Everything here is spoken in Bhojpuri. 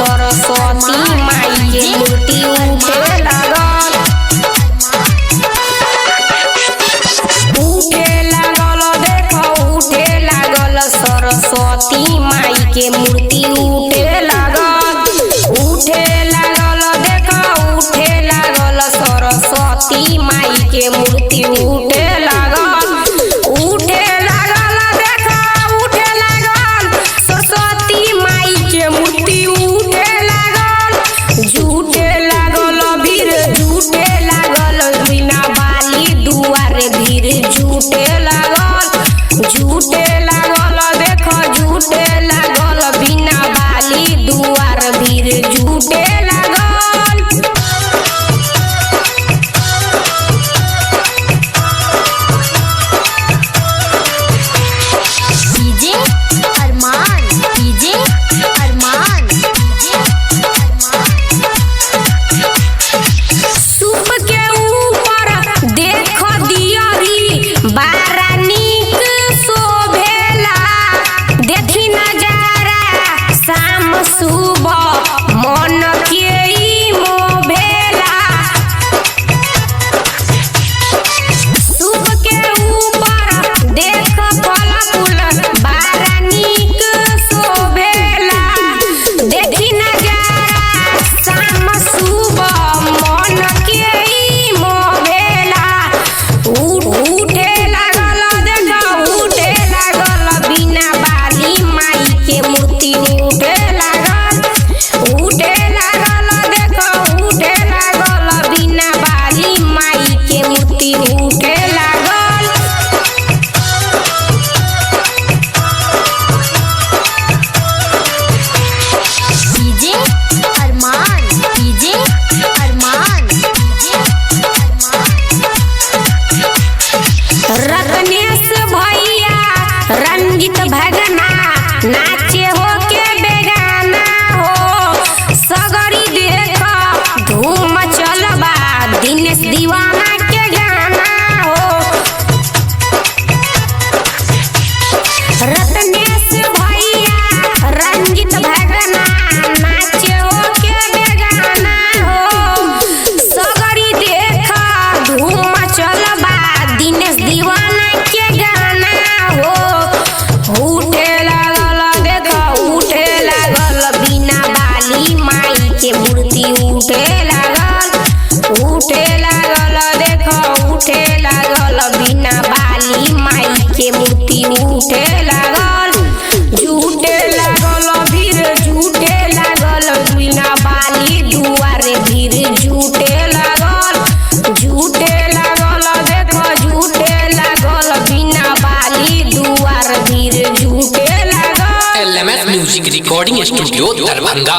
सरस्वती माई के मूर्ति उठे लागल, देखो उठे लागल। सरस्वती माई के मूर्ति उठे लागल, देखो उठे लागल। सरस्वती माई के मूर्ति उठे लागल, देखो उठे लागल। सरस्वती माई के मूर्ति उठे लागल, झूठे लागल भीड़, झूठे लागल। बिना बाली दुआरे भीड़ झूठे लागल, देखो झूठे लागल। बिना बाली दुआर भीड़ झूठे लागल। सूप के ऊपर देख दियरी बारा नीक शोभेला, देखी नजारा शाम सुबह मन के ई मोभेला। सूप के ऊपर देख फल फूल बारा नीक शोभेला, देखी नजारा शाम सुबह मन के ई मोभेला। उठे लागल, देखो उठे लागल। बिना बाली माई के मूर्ति उठे लागल, देखो उठे लागल। बिना बाली माई के मूर्ति उठे लागल। रत्नेश भैया रंजित भगना नाचे हो के बेगाना हो, सगरी देख धूम चलबा दिनेश दीवाना के गाना हो। रत्नेश भैया रंजित भगना नाचे हो के बेगाना हो, सगरी देख धूम चलबा दिनेश दीवाना के गाना हो। उठे लागल, देखो उठे लागल। बिना बाली माई के मूर्ति उठे लागल, देखो उठे लागल। बिना बाली माई के मूर्ति उठे लागल, झूठे लागल भीड़, झूठे लागल। बिना बाली दुआरे भीड़ झूठे लागल, देखो झूठे लागल। बिना बाली दुआर भीड़ झूठे लागल। LMS music recording studio Darbhanga.